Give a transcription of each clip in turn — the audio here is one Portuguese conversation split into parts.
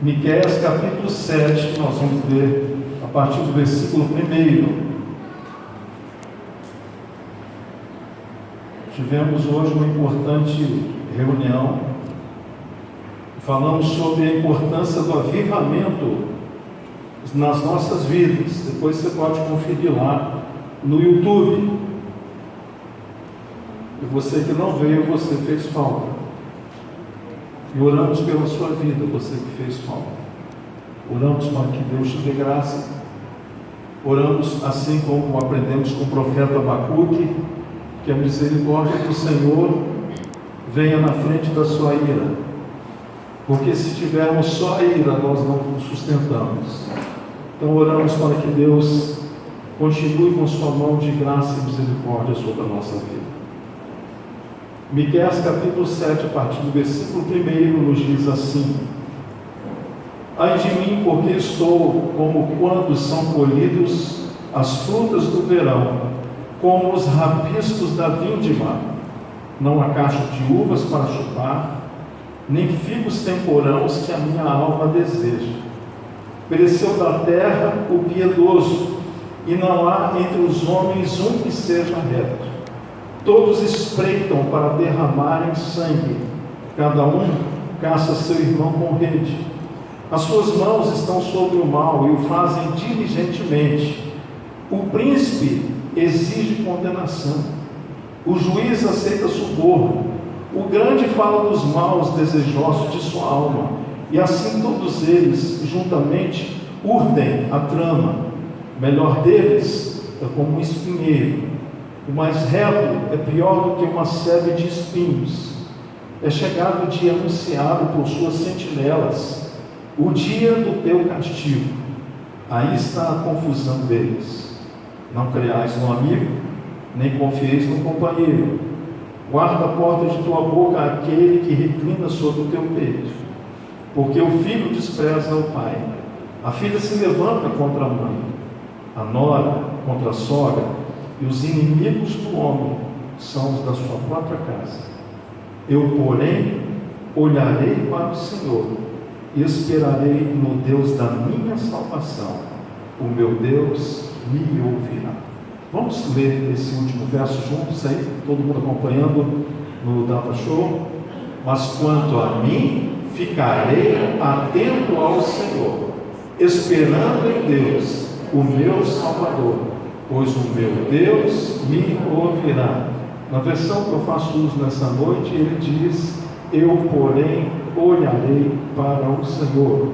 Miqueias capítulo 7, nós vamos ler a partir do versículo 1. Tivemos hoje uma importante reunião, falamos sobre a importância do avivamento nas nossas vidas. Depois você pode conferir lá no YouTube. E você que não veio, você fez falta. E oramos pela sua vida, você que fez falta. Oramos para que Deus te dê graça. Oramos assim como aprendemos com o profeta Abacuque, que a misericórdia do Senhor venha na frente da sua ira. Porque se tivermos só a ira, nós não nos sustentamos. Então oramos para que Deus continue com sua mão de graça e misericórdia sobre a nossa vida. Miqueias capítulo 7, a partir do versículo 1, nos diz assim: Ai de mim, porque estou como quando são colhidos as frutas do verão, como os rabiscos da vindima. Não há cacho de uvas para chupar, nem figos temporãos que a minha alma deseja. Pereceu da terra o piedoso, e não há entre os homens um que seja reto. Todos espreitam para derramarem sangue, cada um caça seu irmão com rede. As suas mãos estão sobre o mal e o fazem diligentemente. O príncipe exige condenação, o juiz aceita suborno, o grande fala dos maus desejosos de sua alma, e assim todos eles juntamente urdem a trama. Melhor deles é como um espinheiro, o mais reto é pior do que uma sebe de espinhos. É chegado o dia anunciado por suas sentinelas, o dia do teu castigo. Aí está a confusão deles. Não creais no amigo, nem confieis no companheiro. Guarda a porta de tua boca aquele que reclina sobre o teu peito. Porque o filho despreza o pai, a filha se levanta contra a mãe, a nora contra a sogra, e os inimigos do homem são os da sua própria casa. Eu, porém, olharei para o Senhor e esperarei no Deus da minha salvação. O meu Deus me ouvirá. Vamos ler esse último verso juntos aí, todo mundo acompanhando no Data Show. Mas quanto a mim, ficarei atento ao Senhor, esperando em Deus, o meu Salvador, pois o meu Deus me ouvirá. Na versão que eu faço uso nessa noite, ele diz: eu, porém, olharei para o Senhor.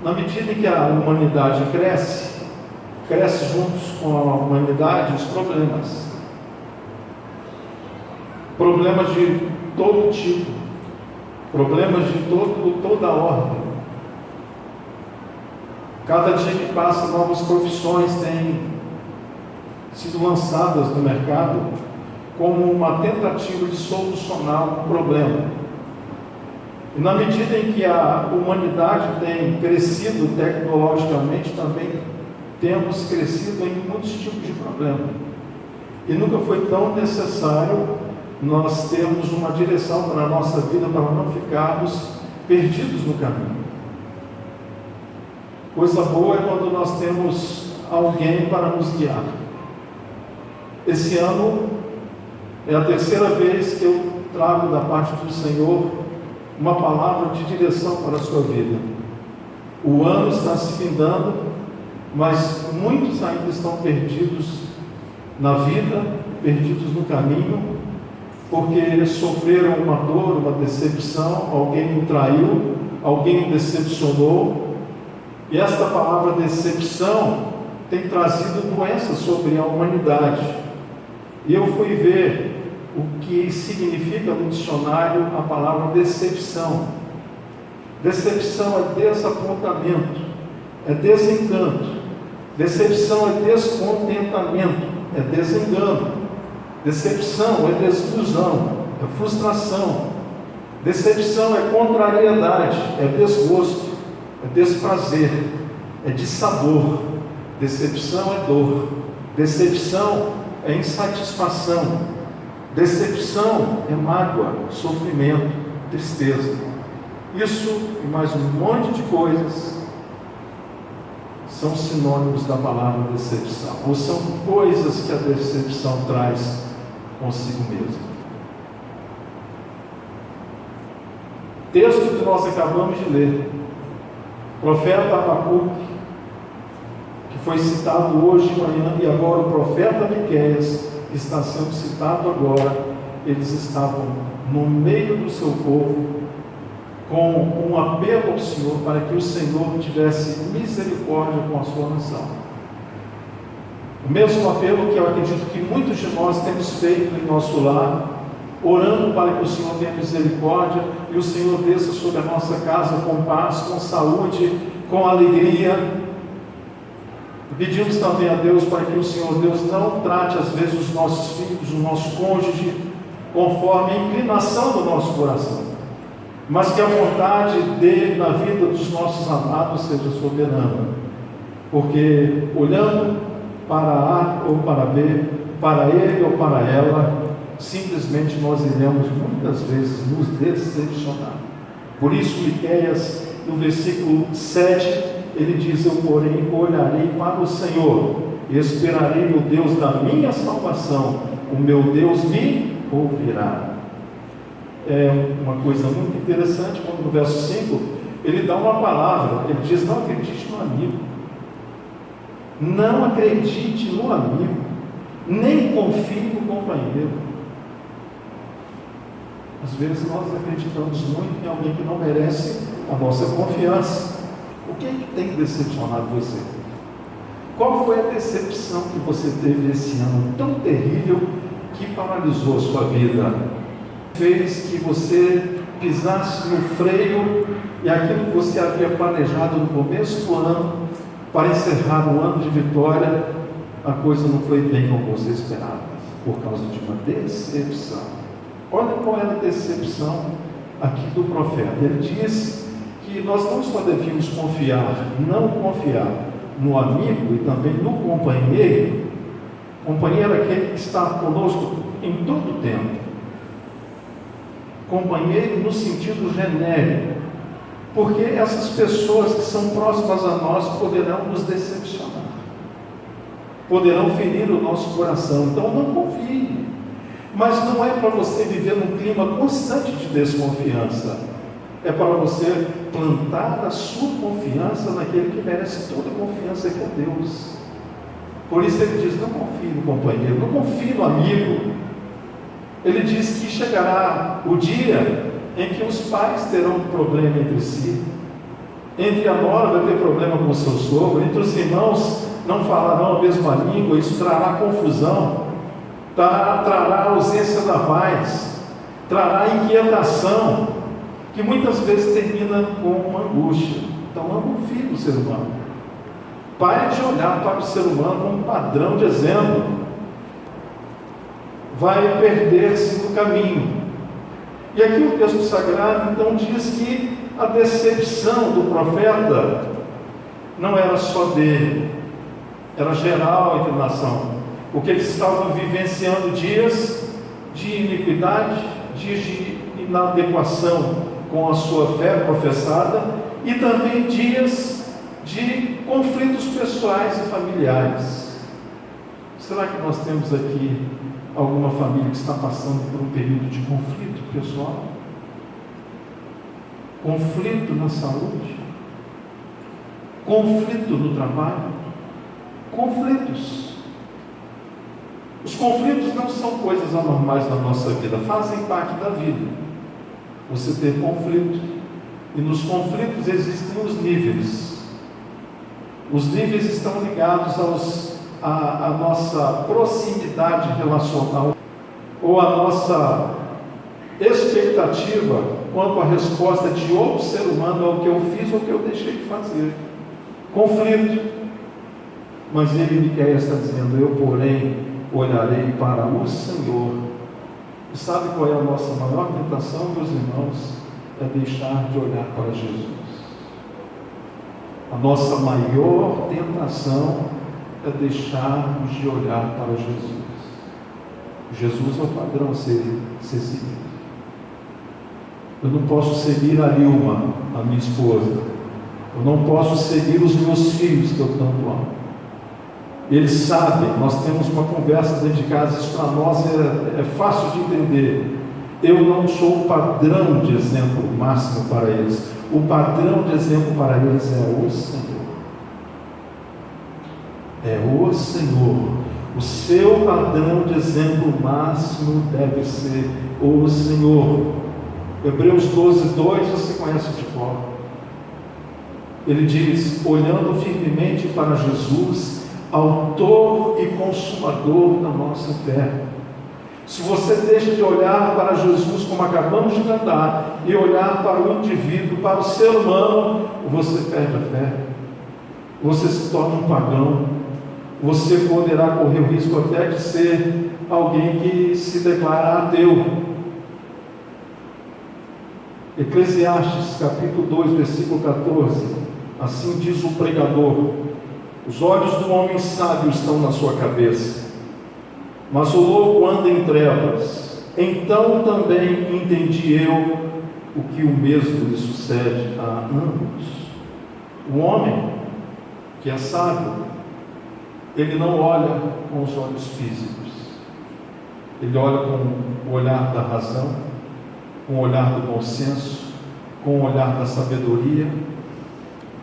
Na medida em que a humanidade cresce juntos com a humanidade os problemas. Problemas de todo tipo, problemas de toda ordem. Cada dia que passa, novas profissões têm sido lançadas no mercado como uma tentativa de solucionar um problema. E na medida em que a humanidade tem crescido tecnologicamente, também temos crescido em muitos tipos de problema. E nunca foi tão necessário nós termos uma direção para a nossa vida, para não ficarmos perdidos no caminho. Coisa boa é quando nós temos alguém para nos guiar. Esse ano é a terceira vez que eu trago da parte do Senhor uma palavra de direção para a sua vida. O ano está se findando, mas muitos ainda estão perdidos na vida, perdidos no caminho, porque sofreram uma dor, uma decepção, alguém o traiu, alguém o decepcionou. E esta palavra decepção tem trazido doenças sobre a humanidade. E eu fui ver o que significa no dicionário a palavra decepção. Decepção é desapontamento, é desencanto. Decepção é descontentamento, é desengano. Decepção é desilusão, é frustração. Decepção é contrariedade, é desgosto, é desprazer, é dissabor. Decepção é dor. Decepção é insatisfação. Decepção é mágoa, sofrimento, tristeza. Isso e mais um monte de coisas são sinônimos da palavra decepção, ou são coisas que a decepção traz consigo mesma. Texto que nós acabamos de ler, profeta Abacuque, que foi citado hoje de manhã, e agora o profeta Miqueias, que está sendo citado agora, eles estavam no meio do seu povo, com um apelo ao Senhor, para que o Senhor tivesse misericórdia com a sua nação. O mesmo apelo que eu acredito que muitos de nós temos feito em nosso lar, orando para que o Senhor tenha misericórdia, e o Senhor desça sobre a nossa casa com paz, com saúde, com alegria. Pedimos também a Deus para que o Senhor Deus não trate às vezes os nossos filhos, o nosso cônjuge, conforme a inclinação do nosso coração, mas que a vontade dele na vida dos nossos amados seja soberana, porque olhando para A ou para B, para ele ou para ela, simplesmente nós iremos muitas vezes nos decepcionar. Por isso Miqueias, no versículo 7, ele diz: eu porém olharei para o Senhor, e esperarei no Deus da minha salvação, o meu Deus me ouvirá. É uma coisa muito interessante, quando no verso 5, ele dá uma palavra, ele diz: não acredite no amigo, não acredite no amigo, nem confie no companheiro. Às vezes nós acreditamos muito em alguém que não merece a nossa confiança. O que é que tem decepcionado você? Qual foi a decepção que você teve esse ano tão terrível que paralisou a sua vida? Fez que você pisasse no freio e aquilo que você havia planejado no começo do ano para encerrar um ano de vitória, a coisa não foi bem como você esperava, por causa de uma decepção. Olha qual era a decepção aqui do profeta. Ele disse que nós não só devíamos não confiar no amigo e também no companheiro. Companheiro é aquele que está conosco em todo o tempo. Companheiro no sentido genérico, porque essas pessoas que são próximas a nós poderão nos decepcionar, poderão ferir o nosso coração. Então não confie, mas não é para você viver num clima constante de desconfiança, é para você plantar a sua confiança naquele que merece toda a confiança, que é Deus. Por isso ele diz: não confie no companheiro, não confie no amigo. Ele diz que chegará o dia em que os pais terão um problema entre si, entre a nora vai ter problema com o seu sogro, entre os irmãos não falarão a mesma língua, isso trará confusão, trará ausência da paz, trará inquietação, que muitas vezes termina com uma angústia. Então não confie no ser humano. Pare de olhar para o ser humano como um padrão de exemplo. Vai perder-se no caminho. E aqui o texto sagrado então diz que a decepção do profeta não era só dele, era geral entre a nação, porque eles estavam vivenciando dias de iniquidade, dias de inadequação com a sua fé professada, e também dias de conflitos pessoais e familiares. Será que nós temos aqui alguma família que está passando por um período de conflito pessoal? Conflito na saúde? Conflito no trabalho? Conflitos. Os conflitos não são coisas anormais na nossa vida, fazem parte da vida. Você ter conflito. E nos conflitos existem os níveis. Os níveis estão ligados à nossa proximidade relacional, ou à nossa expectativa quanto à resposta de outro ser humano ao que eu fiz ou que eu deixei de fazer. Conflito. Mas ele, Miqueias, está dizendo: eu, porém, olharei para o Senhor. E sabe qual é a nossa maior tentação, meus irmãos? É deixar de olhar para Jesus. A nossa maior tentação é deixarmos de olhar para Jesus. Jesus é o padrão a ser seguido. Eu não posso seguir a Ilma, a minha esposa. Eu não posso seguir os meus filhos que eu tanto amo. Eles sabem, nós temos uma conversa dentro de casa, isso para nós é fácil de entender. Eu não sou o padrão de exemplo máximo para eles. O padrão de exemplo para eles é o Senhor. É o Senhor. O seu padrão de exemplo máximo deve ser o Senhor. Hebreus 12:2, você conhece de cor. Ele diz: olhando firmemente para Jesus, autor e consumador da nossa fé. Se você deixa de olhar para Jesus, como acabamos de cantar, e olhar para o indivíduo, para o ser humano, você perde a fé. Você se torna um pagão. Você poderá correr o risco até de ser alguém que se declara ateu. Eclesiastes capítulo 2, versículo 14, assim diz o pregador: os olhos do homem sábio estão na sua cabeça, mas o louco anda em trevas. Então também entendi eu o que o mesmo lhe sucede a ambos. O homem que é sábio, ele não olha com os olhos físicos, ele olha com o olhar da razão, com o olhar do bom senso, com o olhar da sabedoria,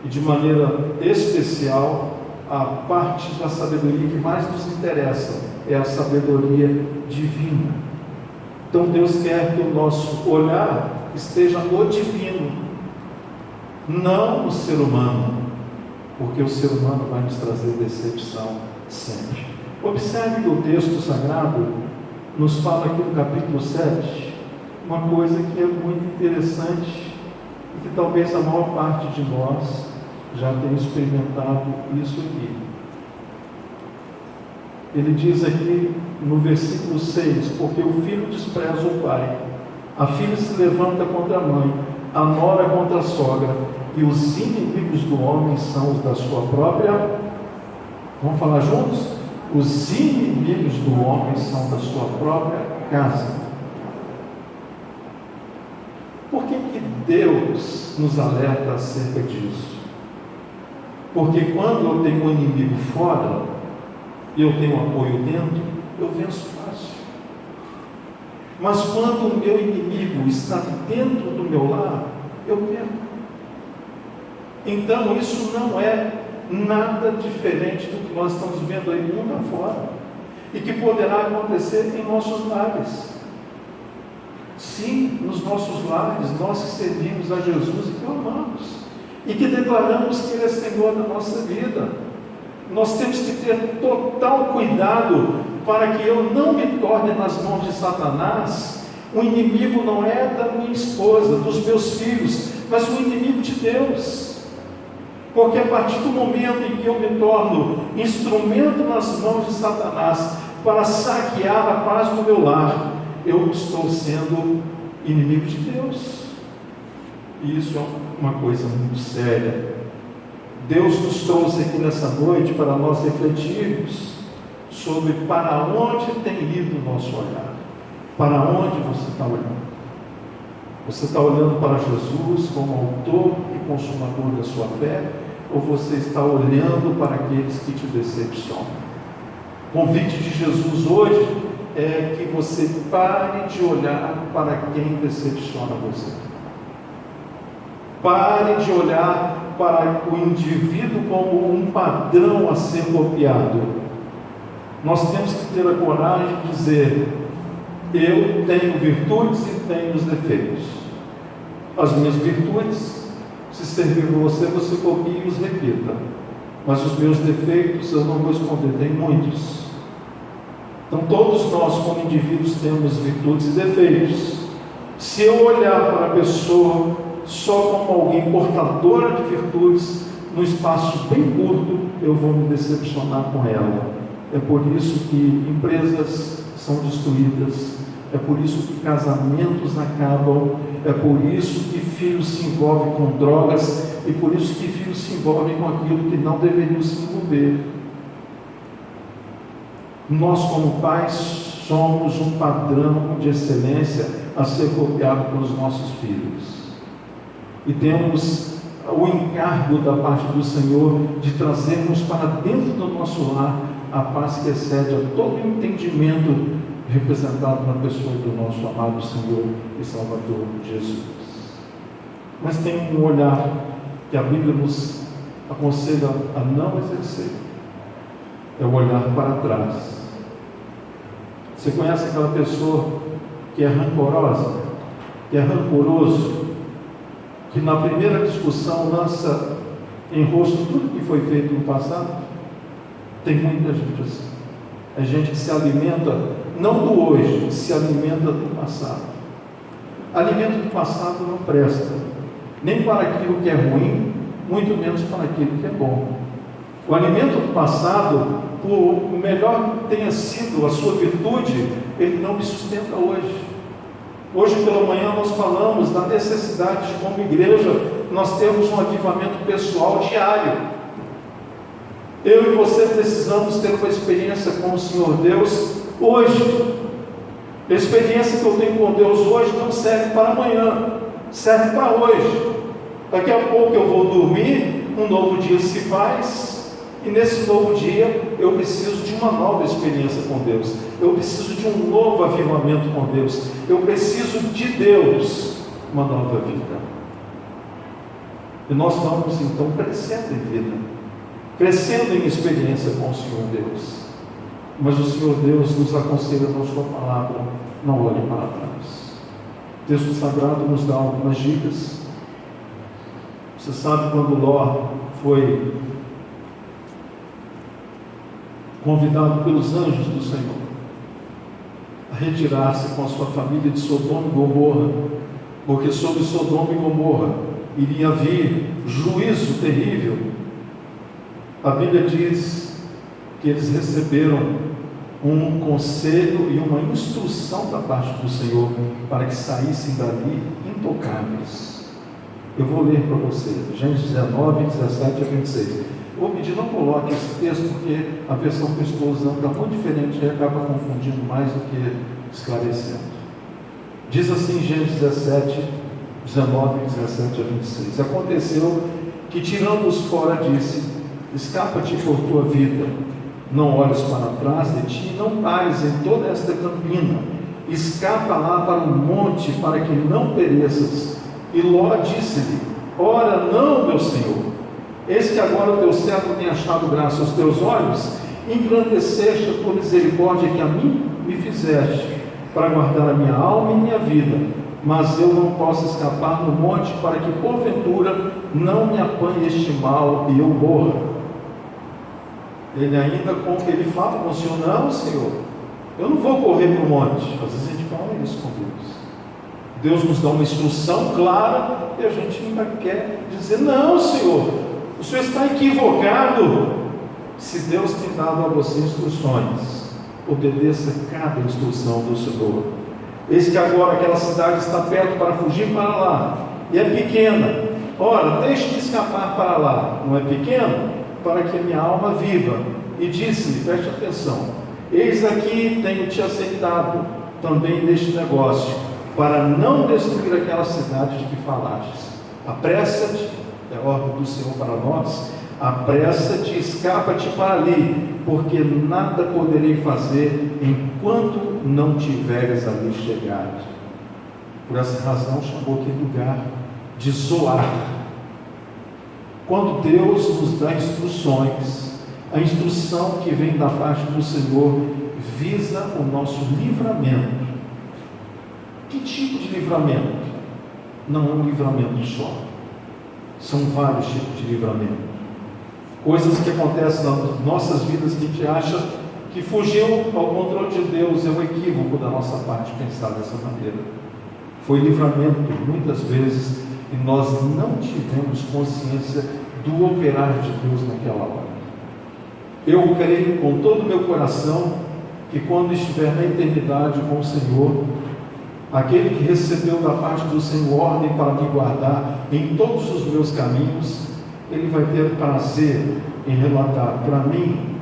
e de maneira especial, a parte da sabedoria que mais nos interessa é a sabedoria divina. Então Deus quer que o nosso olhar esteja no divino, não no ser humano, porque o ser humano vai nos trazer decepção sempre. Observe que o texto sagrado nos fala aqui no capítulo 7, uma coisa que é muito interessante e que talvez a maior parte de nós já tenha experimentado isso aqui. Ele diz aqui no versículo 6: porque o filho despreza o pai, a filha se levanta contra a mãe, a nora contra a sogra, e os inimigos do homem são os da sua própria. Vamos falar juntos? Os inimigos do homem são da sua própria casa. Por que Deus nos alerta acerca disso? Porque quando eu tenho um inimigo fora e eu tenho apoio dentro, eu venço fácil. Mas quando o meu inimigo está dentro do meu lar, eu perco. Então isso não é nada diferente do que nós estamos vendo aí mundo afora, e que poderá acontecer em nossos lares. Sim, nos nossos lares, nós que servimos a Jesus e que o amamos, e que declaramos que Ele é Senhor da nossa vida. Nós temos que ter total cuidado para que eu não me torne nas mãos de Satanás. O inimigo não é da minha esposa, dos meus filhos, mas o inimigo de Deus. Porque a partir do momento em que eu me torno instrumento nas mãos de Satanás para saquear a paz do meu lar, eu estou sendo inimigo de Deus. E isso é uma coisa muito séria. Deus nos trouxe aqui nessa noite para nós refletirmos sobre para onde tem ido o nosso olhar. Para onde você está olhando? Você está olhando para Jesus como autor e consumador da sua fé? Ou você está olhando para aqueles que te decepcionam? O convite de Jesus hoje é que você pare de olhar para quem decepciona você. Pare de olhar para o indivíduo como um padrão a ser copiado. Nós temos que ter a coragem de dizer: eu tenho virtudes e tenho os defeitos. As minhas virtudes, se servir para você, você copie e os repita. Mas os meus defeitos, eu não vou esconder, tem muitos. Então todos nós como indivíduos temos virtudes e defeitos. Se eu olhar para a pessoa só como alguém portadora de virtudes, num espaço bem curto, eu vou me decepcionar com ela. É por isso que empresas são destruídas, é por isso que casamentos acabam, é por isso que filhos se envolvem com drogas, e por isso que filhos se envolvem com aquilo que não deveriam se envolver. Nós como pais somos um padrão de excelência a ser copiado pelos nossos filhos. E temos o encargo da parte do Senhor de trazermos para dentro do nosso lar a paz que excede a todo entendimento, representado na pessoa do nosso amado Senhor e Salvador Jesus. Mas tem um olhar que a Bíblia nos aconselha a não exercer. É o olhar para trás. Você conhece aquela pessoa que é rancorosa, que é rancoroso, que na primeira discussão lança em rosto tudo que foi feito no passado? Tem muita gente assim. É gente que se alimenta, não do hoje, se alimenta do passado. Alimento do passado não presta, nem para aquilo que é ruim, muito menos para aquilo que é bom. O alimento do passado, por melhor que tenha sido a sua virtude, ele não me sustenta hoje. Hoje pela manhã nós falamos da necessidade de, como igreja, nós termos um avivamento pessoal diário. Eu e você precisamos ter uma experiência com o Senhor Deus hoje. A experiência que eu tenho com Deus hoje não serve para amanhã, serve para hoje. Daqui a pouco eu vou dormir, um novo dia se faz, e nesse novo dia eu preciso de uma nova experiência com Deus, eu preciso de um novo avivamento com Deus, eu preciso de Deus, uma nova vida. E nós vamos então crescendo em vida, crescendo em experiência com o Senhor Deus. Mas o Senhor Deus nos aconselha na sua palavra: não olhe para trás. O texto sagrado nos dá algumas dicas. Você sabe quando Ló foi convidado pelos anjos do Senhor a retirar-se com a sua família de Sodoma e Gomorra, porque sobre Sodoma e Gomorra iria vir juízo terrível. A Bíblia diz que eles receberam um conselho e uma instrução da parte do Senhor para que saíssem dali intocáveis. Eu vou ler para você, Gênesis 19, 17 a 26. Eu vou pedir, não coloque esse texto, porque a versão que eu estou usando está muito diferente e acaba confundindo mais do que esclarecendo. Diz assim, Gênesis 17, 19, 17 a 26. Aconteceu que, tirando-os fora, disse: escapa-te por tua vida, não olhes para trás de ti, não pares em toda esta campina, escapa lá para o monte, para que não pereças. E Ló disse-lhe: ora não, meu senhor, eis que agora o teu servo tem achado graça aos teus olhos, engrandeceste a tua misericórdia que a mim me fizeste, para guardar a minha alma e minha vida, mas eu não posso escapar no monte, para que porventura não me apanhe este mal e eu morra. Ele fala com o Senhor: não, Senhor, eu não vou correr para o monte. Às vezes a gente fala isso com Deus. Deus nos dá uma instrução clara e a gente ainda quer dizer: não, Senhor, o Senhor está equivocado. Se Deus tem dado a você instruções, obedeça cada instrução do Senhor. Eis que agora aquela cidade está perto para fugir para lá, e é pequena. Ora, deixe-me escapar para lá. Não é pequeno? Para que a minha alma viva. E disse-lhe, preste atenção: eis aqui tenho te aceitado também neste negócio, para não destruir aquela cidade de que falastes. Apressa-te, é a ordem do Senhor para nós, apressa-te, escapa-te para ali, porque nada poderei fazer enquanto não tiveres ali chegado. Por essa razão chamou aquele lugar de Zoar. Quando Deus nos dá instruções, a instrução que vem da parte do Senhor visa o nosso livramento. Que tipo de livramento? Não é um livramento só, são vários tipos de livramento. Coisas que acontecem nas nossas vidas que a gente acha que fugiu ao controle de Deus. É um equívoco da nossa parte pensar dessa maneira. Foi livramento muitas vezes e nós não tivemos consciência do operar de Deus naquela hora. Eu creio com todo o meu coração que quando estiver na eternidade com o Senhor, aquele que recebeu da parte do Senhor ordem para me guardar em todos os meus caminhos, ele vai ter prazer em relatar para mim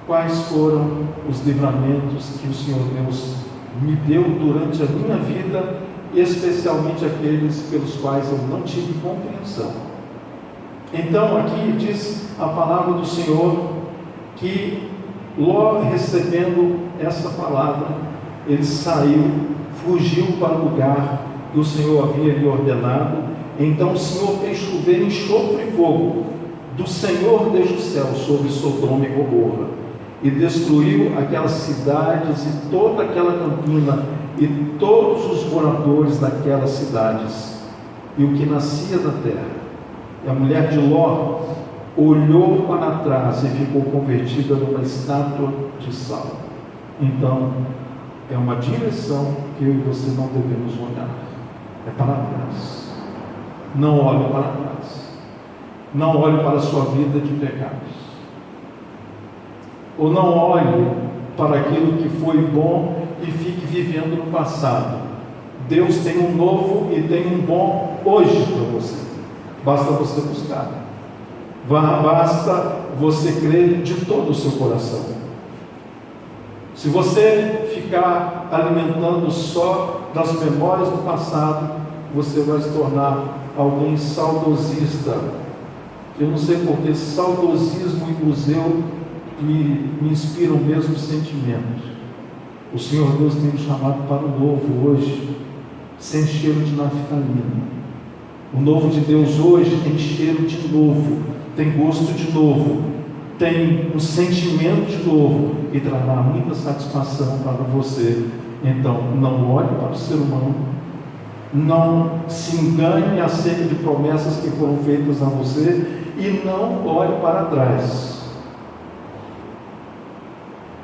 quais foram os livramentos que o Senhor Deus me deu durante a minha vida, especialmente aqueles pelos quais eu não tive compreensão. Então aqui diz a palavra do Senhor que Ló, recebendo essa palavra, ele saiu, fugiu para o lugar que o Senhor havia lhe ordenado. Então o Senhor fez chover enxofre e fogo do Senhor desde o céu sobre Sodoma e Gomorra, e destruiu aquelas cidades e toda aquela campina e todos os moradores daquelas cidades e o que nascia da terra. E a mulher de Ló olhou para trás e ficou convertida numa estátua de sal. Então, é uma direção que eu e você não devemos olhar. É para trás. Não olhe para trás. Não olhe para a sua vida de pecados. Ou não olhe para aquilo que foi bom e fique vivendo no passado. Deus tem um novo e tem um bom hoje para você. Basta você buscar. Basta você crer de todo o seu coração. Se você ficar alimentando só das memórias do passado, você vai se tornar alguém saudosista. Eu não sei porque saudosismo e museu me inspiram o mesmo sentimento. O Senhor Deus tem me chamado para o novo hoje, sem cheiro de naftalina. O novo de Deus hoje tem cheiro de novo, tem gosto de novo, tem um sentimento de novo e trará muita satisfação para você. Então, não olhe para o ser humano, não se engane acerca de promessas que foram feitas a você e não olhe para trás.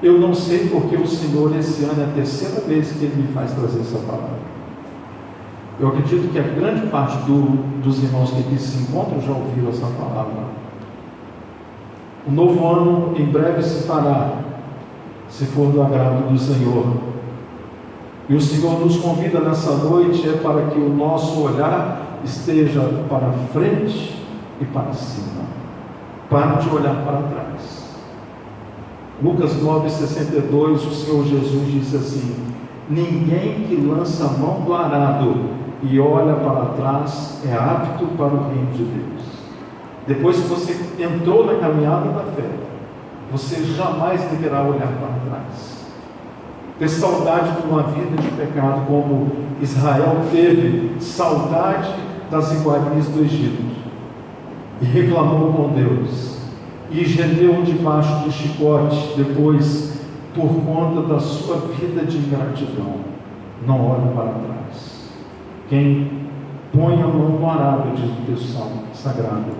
Eu não sei porque o Senhor, esse ano é a terceira vez que Ele me faz trazer essa palavra. Eu acredito que a grande parte dos irmãos que aqui se encontram já ouviram essa palavra. O novo ano em breve se fará, se for do agrado do Senhor. E o Senhor nos convida nessa noite para que o nosso olhar esteja para frente e para cima. Pare de olhar para trás. Lucas 9,62, o Senhor Jesus disse assim: ninguém que lança a mão do arado e olha para trás é apto para o reino de Deus. Depois que você entrou na caminhada da fé, você jamais deverá olhar para trás. Ter saudade de uma vida de pecado, como Israel teve saudade das iguarias do Egito, e reclamou com Deus, e gemeu debaixo do chicote, depois, por conta da sua vida de ingratidão. Não olhe para trás. Quem põe a mão no arado, diz o texto sagrado,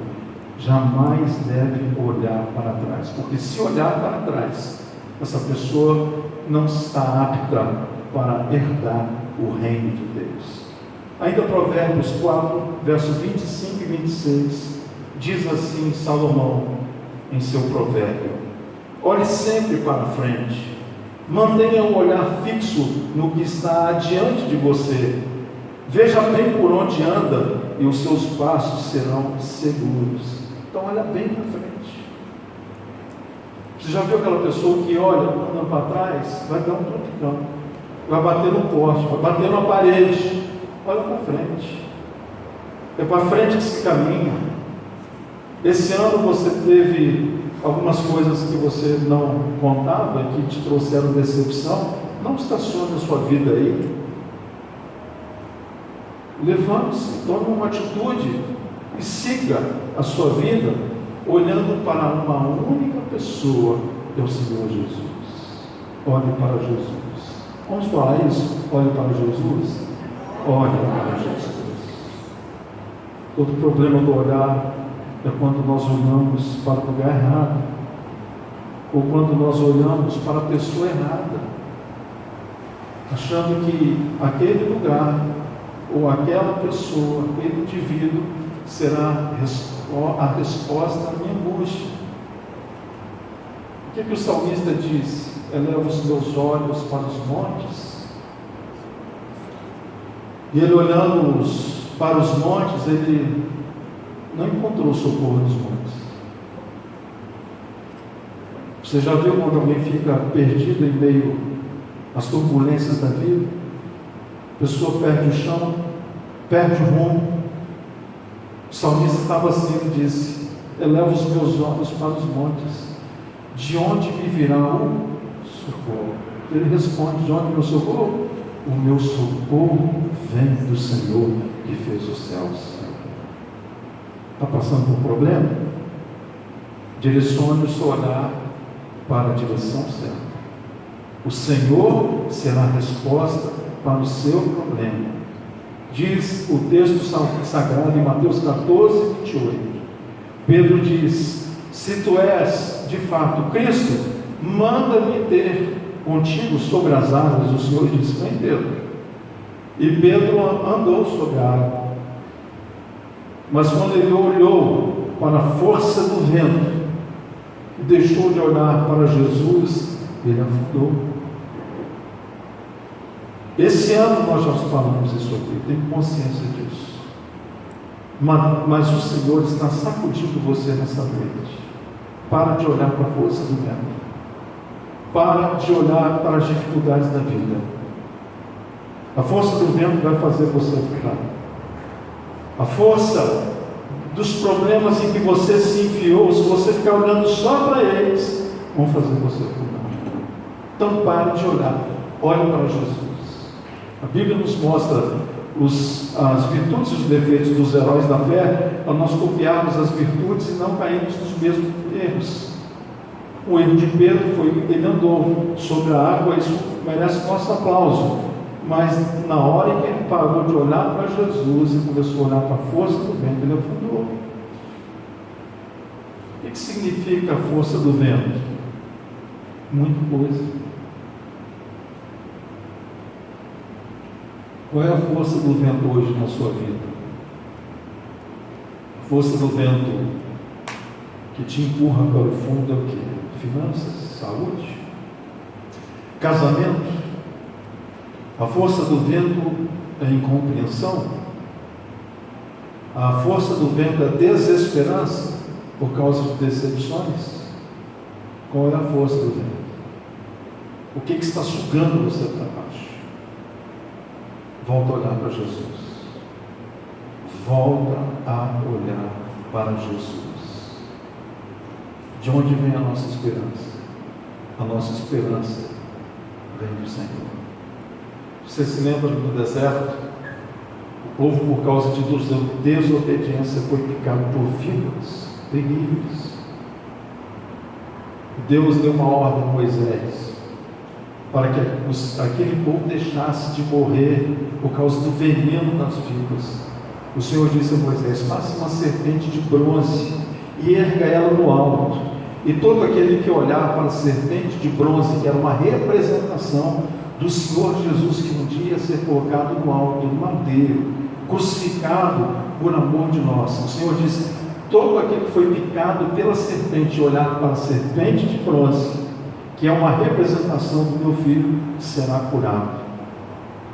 jamais deve olhar para trás, porque se olhar para trás, essa pessoa não está apta para herdar o reino de Deus. Ainda Provérbios 4, versos 25 e 26, diz assim Salomão em seu provérbio: olhe sempre para frente, mantenha um olhar fixo no que está adiante de você, veja bem por onde anda e os seus passos serão seguros. Então olha bem para frente. Você já viu aquela pessoa que olha, anda para trás, vai dar um tropicão, vai bater no poste, vai bater na parede? Olha para frente. É para frente que se caminha. Esse ano você teve algumas coisas que você não contava, que te trouxeram decepção. Não estacione a sua vida aí. Levante-se, tome uma atitude e siga a sua vida olhando para uma única pessoa, que é o Senhor Jesus. Olhe para Jesus. Vamos falar isso? Olhe para Jesus. Olhe para Jesus. Todo problema do olhar é quando nós olhamos para o lugar errado, ou quando nós olhamos para a pessoa errada, achando que aquele lugar, ou aquela pessoa, aquele indivíduo, será a resposta à minha angústia. O que o salmista diz? Eleva os meus olhos para os montes. E ele, olhando para os montes, ele não encontrou socorro nos montes. Você já viu quando alguém fica perdido em meio às turbulências da vida? A pessoa perde o chão, perde o rumo. O salmista estava assim, ele disse: eleva os meus olhos para os montes, de onde me virá o socorro? Ele responde: de onde meu socorro? O meu socorro vem do Senhor que fez os céus. Está passando por um problema? Direcione o seu olhar para a direção certa. O Senhor será a resposta para o seu problema. Diz o texto sagrado em Mateus 14, 28. Pedro diz: se tu és de fato Cristo, manda-me ter contigo sobre as águas. O Senhor disse: vem, Pedro. E Pedro andou sobre a água. Mas quando ele olhou para a força do vento e deixou de olhar para Jesus, ele afundou. Esse ano nós já falamos isso aqui, tenho consciência disso. Mas o Senhor está sacudindo você nessa noite. Para de olhar para a força do vento. Para de olhar para as dificuldades da vida. A força do vento vai fazer você ficar. A força dos problemas em que você se enfiou, se você ficar olhando só para eles, vão fazer você ficar. Então pare de olhar. Olhe para Jesus. A Bíblia nos mostra as virtudes e os defeitos dos heróis da fé, para nós copiarmos as virtudes e não cairmos nos mesmos erros. O erro de Pedro foi que ele andou sobre a água, isso merece nosso aplauso. Mas na hora em que ele parou de olhar para Jesus e começou a olhar para a força do vento, ele afundou. O que significa a força do vento? Muita coisa. Qual é a força do vento hoje na sua vida? A força do vento que te empurra para o fundo é o quê? Finanças, saúde, casamento. A força do vento é a incompreensão. A força do vento é a desesperança por causa de decepções. Qual é a força do vento? O que está sugando você para baixo? Volta a olhar para Jesus. Volta a olhar para Jesus. De onde vem a nossa esperança? A nossa esperança vem do Senhor. Você se lembra do deserto? O povo, por causa de desobediência, foi picado por víboras terríveis. Deus deu uma ordem a Moisés para que aquele povo deixasse de morrer por causa do veneno das víboras. O Senhor disse a Moisés: faça uma serpente de bronze e erga ela no alto. E todo aquele que olhar para a serpente de bronze, que era uma representação do Senhor Jesus, que um dia ia ser colocado no alto do madeiro, crucificado por amor de nós. O Senhor disse: todo aquele que foi picado pela serpente e olhar para a serpente de bronze, que é uma representação do meu filho, será curado.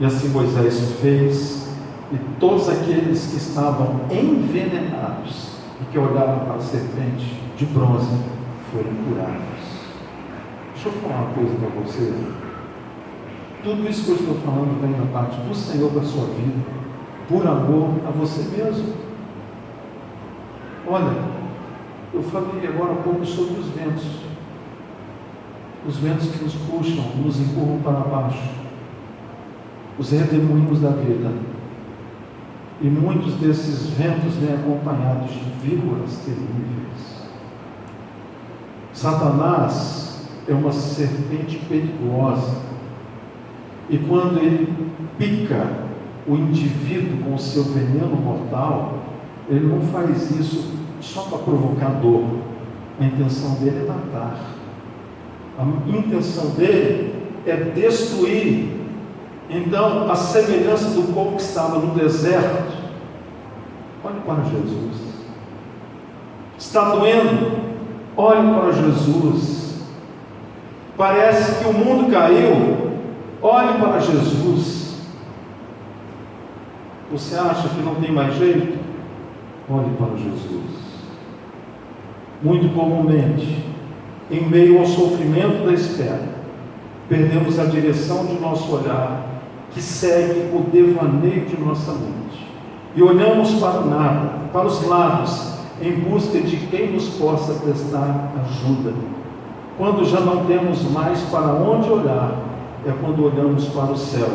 E assim Moisés fez, e todos aqueles que estavam envenenados e que olharam para a serpente de bronze foram curados. Deixa eu falar uma coisa para você. Tudo isso que eu estou falando vem da parte do Senhor para a sua vida, por amor a você mesmo. Olha, eu falei agora um pouco sobre os ventos que nos puxam, nos empurram para baixo, os redemoinhos da vida. E muitos desses ventos vêm acompanhados de víboras terríveis. Satanás é uma serpente perigosa. E quando ele pica o indivíduo com o seu veneno mortal, ele não faz isso só para provocar dor. A intenção dele é matar. A intenção dele é destruir. Então, a semelhança do povo que estava no deserto, olhe para Jesus. Está doendo? Olhe para Jesus. Parece que o mundo caiu. Olhe para Jesus. Você acha que não tem mais jeito? Olhe para Jesus. Muito comumente, em meio ao sofrimento da espera, perdemos a direção de nosso olhar, que segue o devaneio de nossa mente, e olhamos para o nada, para os lados, em busca de quem nos possa prestar ajuda. Quando já não temos mais para onde olhar, é quando olhamos para o céu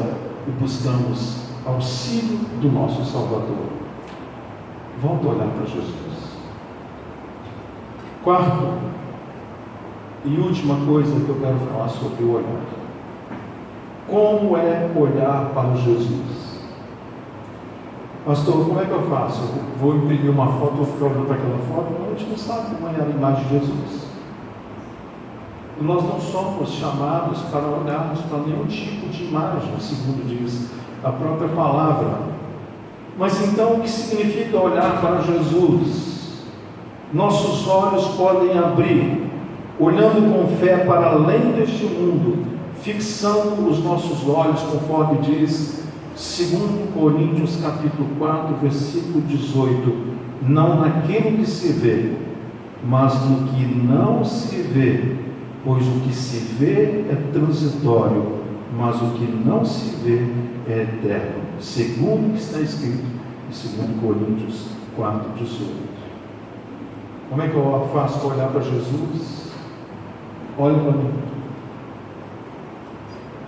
e buscamos auxílio do nosso Salvador. Volta a olhar para Jesus. Quarto e última coisa que eu quero falar sobre o olhar. Como é olhar para Jesus? Pastor, como é que eu faço? Eu vou imprimir uma foto, vou ficar olhando para aquela foto? A gente não sabe como é a imagem de Jesus. E nós não somos chamados para olharmos para nenhum tipo de imagem, segundo diz a própria palavra. Mas então, o que significa olhar para Jesus? Nossos olhos podem abrir, olhando com fé para além deste mundo, fixando os nossos olhos, conforme diz 2 Coríntios capítulo 4, versículo 18, não naquilo que se vê, mas no que não se vê, pois o que se vê é transitório, mas o que não se vê é eterno, segundo o que está escrito em 2 Coríntios 4, 18. Como é que eu faço para olhar para Jesus? Olha para mim.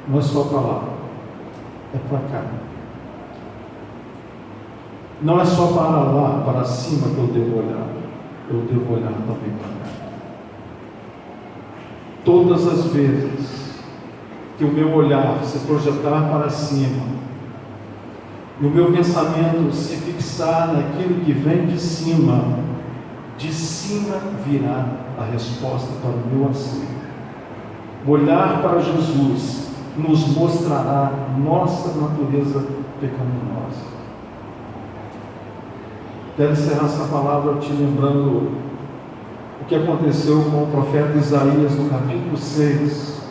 Não é só para lá, é para cá. Não é só para lá, para cima que eu devo olhar também para cá. Todas as vezes que o meu olhar se projetar para cima e o meu pensamento se fixar naquilo que vem de cima virá a resposta para o meu anseio. Olhar para Jesus nos mostrará nossa natureza pecaminosa. Quero encerrar essa palavra te lembrando o que aconteceu com o profeta Isaías no capítulo 6.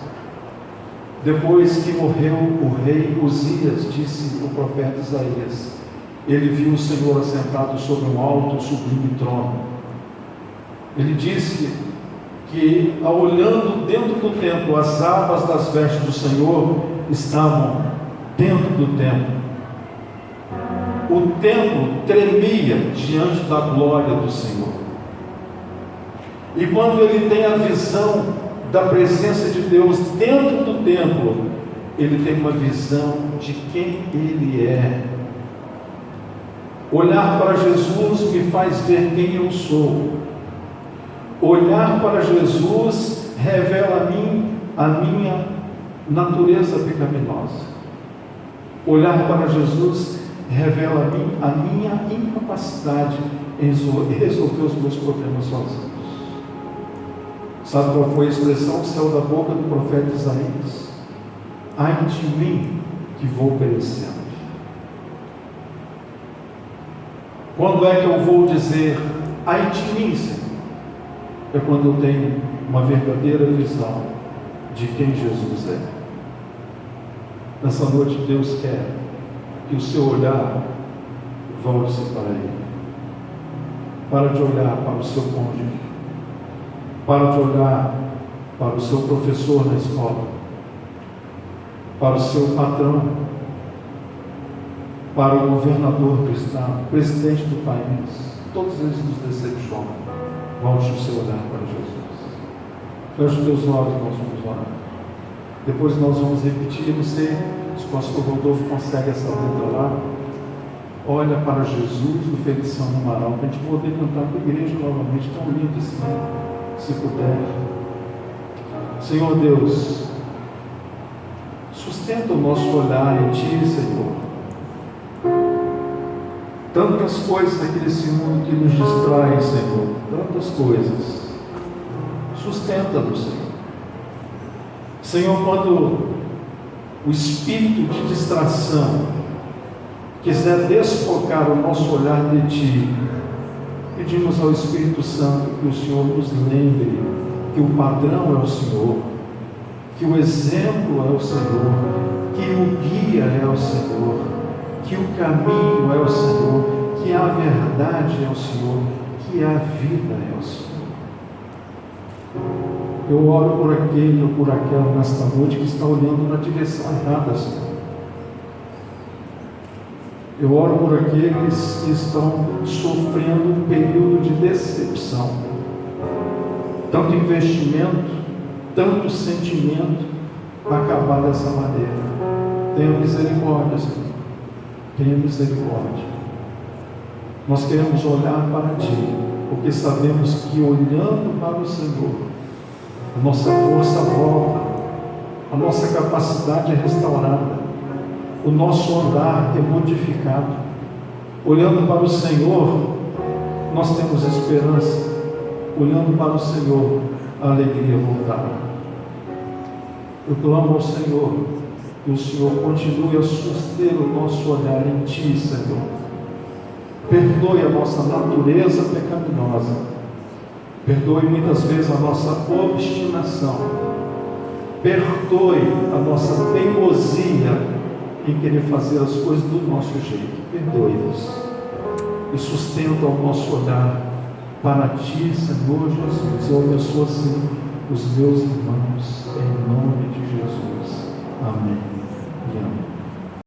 Depois que morreu o rei Uzias, disse o profeta Isaías, ele viu o Senhor assentado sobre um alto e sublime trono. Ele disse que, olhando dentro do templo, as abas das vestes do Senhor estavam dentro do templo. O templo tremia diante da glória do Senhor. E quando ele tem a visão da presença de Deus dentro do templo, ele tem uma visão de quem ele é. Olhar para Jesus me faz ver quem eu sou. Olhar para Jesus revela a mim a minha natureza pecaminosa. Olhar para Jesus revela a mim a minha incapacidade em resolver os meus problemas sozinhos. Sabe qual foi a expressão que saiu da boca do profeta Isaías? Ai de mim que vou perecendo. Quando é que eu vou dizer ai de mim, Senhor? É quando eu tenho uma verdadeira visão de quem Jesus é. Nessa noite Deus quer que o seu olhar volte-se para Ele. Para de olhar para o seu cônjuge. Para de olhar para o seu professor na escola. Para o seu patrão. Para o governador do estado, presidente do país. Todos eles nos decepcionam. Volte o seu olhar para Jesus. Feche os teus olhos, nós vamos orar. Depois nós vamos repetir, não sei se o pastor Rodolfo consegue essa letra lá. Olha para Jesus no Feliciano Amaral, para a gente poder cantar com a igreja novamente, tão lindo assim, se puder. Senhor Deus, sustenta o nosso olhar em Ti, Senhor. Tantas coisas naquele mundo que nos distrai, Senhor. Tantas coisas. Sustenta-nos, Senhor. Senhor, quando o espírito de distração quiser desfocar o nosso olhar de Ti, pedimos ao Espírito Santo que o Senhor nos lembre que o padrão é o Senhor, que o exemplo é o Senhor, que o guia é o Senhor, que o caminho é o Senhor, que a verdade é o Senhor, que a vida é o Senhor. Eu oro por aquele ou por aquela nesta noite que está olhando na direção errada, Senhor. Eu oro por aqueles que estão sofrendo um período de decepção. Tanto investimento, tanto sentimento para acabar dessa maneira. Tenha misericórdia, Senhor. Tenha misericórdia. Nós queremos olhar para Ti, porque sabemos que olhando para o Senhor, a nossa força volta, a nossa capacidade é restaurada, o nosso andar é modificado. Olhando para o Senhor, nós temos esperança. Olhando para o Senhor, a alegria voltará. Eu clamo ao Senhor, que o Senhor continue a suster o nosso olhar em Ti, Senhor. Perdoe a nossa natureza pecaminosa. Perdoe muitas vezes a nossa obstinação. Perdoe a nossa teimosia em querer fazer as coisas do nosso jeito. Perdoe-nos e sustenta o nosso olhar para Ti, Senhor Jesus. Eu abençoo assim os meus irmãos, em nome